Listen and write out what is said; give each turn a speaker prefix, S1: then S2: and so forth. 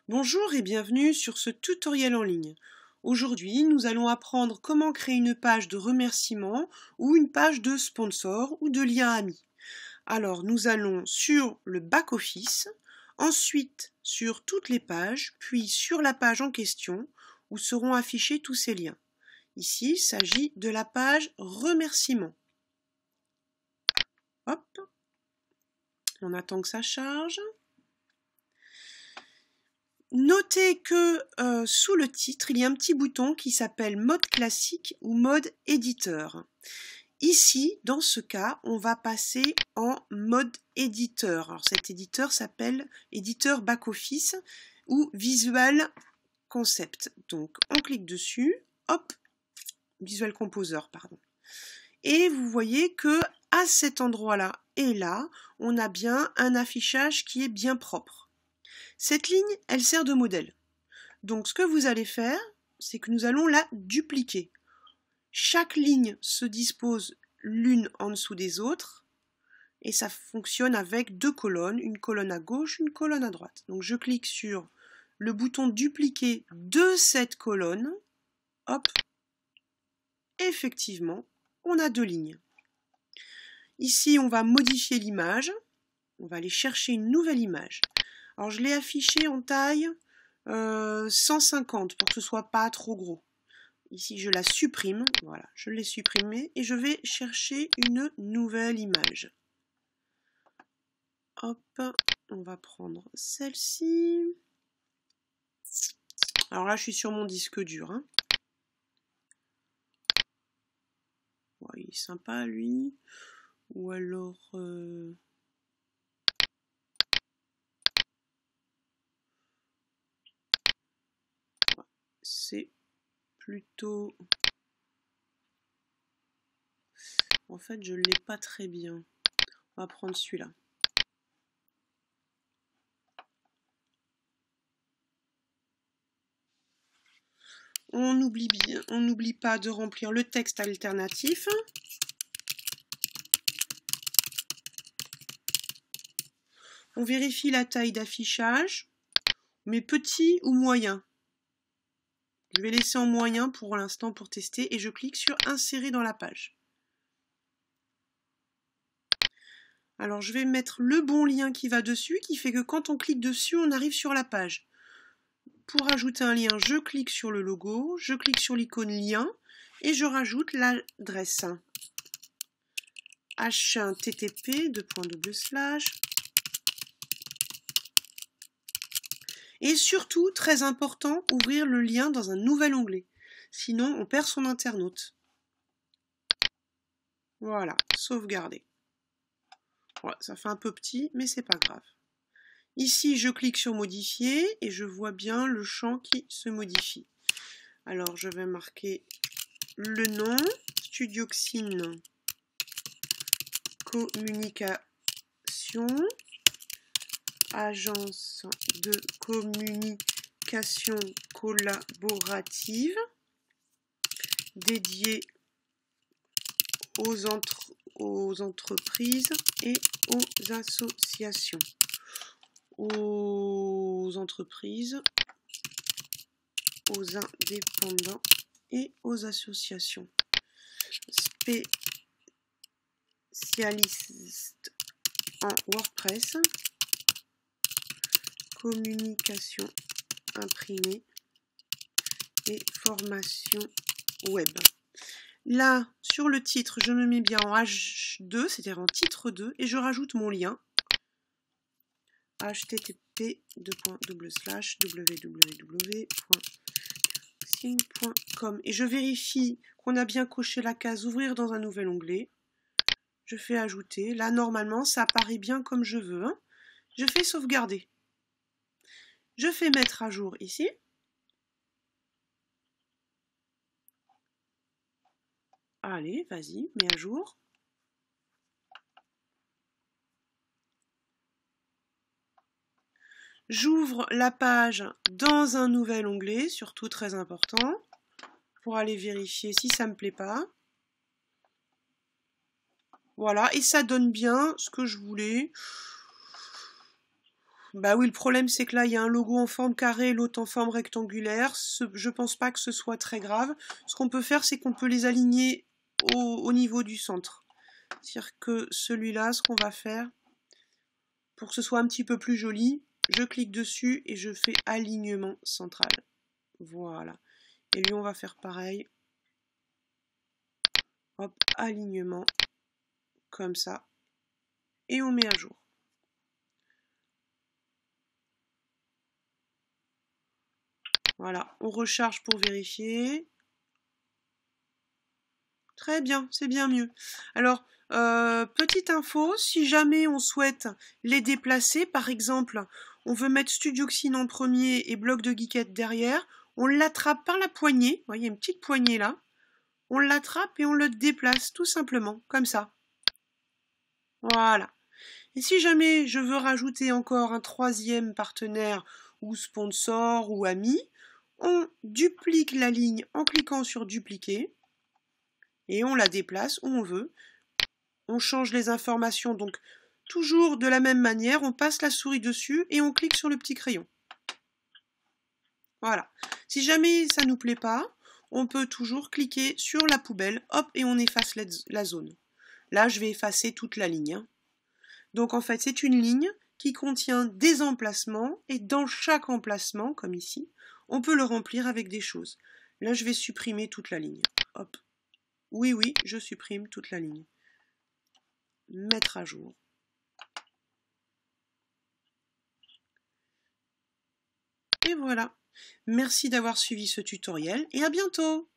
S1: Bonjour et bienvenue sur ce tutoriel en ligne. Aujourd'hui, nous allons apprendre comment créer une page de remerciement ou une page de sponsor ou de lien ami. Alors, nous allons sur le back-office, ensuite sur toutes les pages, puis sur la page en question où seront affichés tous ces liens. Ici, il s'agit de la page remerciement. Hop, on attend que ça charge. Notez que sous le titre, il y a un petit bouton qui s'appelle mode classique ou mode éditeur. Ici, dans ce cas, on va passer en mode éditeur. Alors cet éditeur s'appelle éditeur back-office ou Visual Concept. Donc on clique dessus, hop, Visual Composer, pardon. Et vous voyez que à cet endroit-là et là, on a bien un affichage qui est bien propre. Cette ligne, elle sert de modèle. Donc ce que vous allez faire, c'est que nous allons la dupliquer. Chaque ligne se dispose l'une en dessous des autres et ça fonctionne avec deux colonnes, une colonne à gauche, une colonne à droite. Donc je clique sur le bouton dupliquer de cette colonne, hop, effectivement, on a deux lignes. Ici, on va modifier l'image, on va aller chercher une nouvelle image. Alors je l'ai affiché en taille 150 pour que ce soit pas trop gros. Ici je la supprime, voilà, je l'ai supprimée et je vais chercher une nouvelle image. Hop, on va prendre celle-ci. Alors là je suis sur mon disque dur. Hein. Ouais, il est sympa lui. Ou alors... c'est plutôt... En fait, je ne l'ai pas très bien. On va prendre celui-là. On n'oublie pas de remplir le texte alternatif. On vérifie la taille d'affichage, mais petit ou moyen. Je vais laisser en moyen pour l'instant pour tester et je clique sur insérer dans la page. Alors je vais mettre le bon lien qui va dessus, qui fait que quand on clique dessus, on arrive sur la page. Pour ajouter un lien, je clique sur le logo, je clique sur l'icône lien et je rajoute l'adresse. http:// et surtout, très important, ouvrir le lien dans un nouvel onglet. Sinon, on perd son internaute. Voilà, sauvegarder. Voilà, ça fait un peu petit, mais c'est pas grave. Ici, je clique sur modifier et je vois bien le champ qui se modifie. Alors, je vais marquer le nom, Studioxine Communication, agence de communication collaborative dédiée aux entreprises et aux associations. Aux entreprises, aux indépendants et aux associations. Spécialistes en WordPress, communication imprimée et formation web. Là, sur le titre, je me mets bien en H2, c'est-à-dire en titre 2, et je rajoute mon lien http://www.xing.com et je vérifie qu'on a bien coché la case ouvrir dans un nouvel onglet. Je fais ajouter. Là, normalement, ça apparaît bien comme je veux. Hein. Je fais sauvegarder. Je fais mettre à jour ici. Allez, vas-y, mets à jour. J'ouvre la page dans un nouvel onglet, surtout très important, pour aller vérifier si ça me plaît pas. Voilà, et ça donne bien ce que je voulais. Bah oui, le problème c'est que là il y a un logo en forme carrée, l'autre en forme rectangulaire. Je pense pas que ce soit très grave. Ce qu'on peut faire, c'est qu'on peut les aligner au niveau du centre. C'est-à-dire que celui-là, ce qu'on va faire, pour que ce soit un petit peu plus joli, je clique dessus et je fais alignement central. Voilà. Et lui, on va faire pareil. Hop, alignement, comme ça. Et on met à jour. Voilà, on recharge pour vérifier. Très bien, c'est bien mieux. Alors, petite info, si jamais on souhaite les déplacer, par exemple, on veut mettre Studioxine en premier et bloc de geekette derrière, on l'attrape par la poignée, vous voyez, une petite poignée là, on l'attrape et on le déplace tout simplement, comme ça. Voilà. Et si jamais je veux rajouter encore un troisième partenaire ou sponsor ou ami, on duplique la ligne en cliquant sur dupliquer et on la déplace où on veut. On change les informations, donc toujours de la même manière, on passe la souris dessus et on clique sur le petit crayon. Voilà. Si jamais ça ne nous plaît pas, on peut toujours cliquer sur la poubelle, hop, et on efface la zone. Là, je vais effacer toute la ligne. Donc en fait, c'est une ligne qui contient des emplacements, et dans chaque emplacement, comme ici, on peut le remplir avec des choses. Là, je vais supprimer toute la ligne. Hop. Oui, oui, je supprime toute la ligne. Mettre à jour. Et voilà. Merci d'avoir suivi ce tutoriel et à bientôt!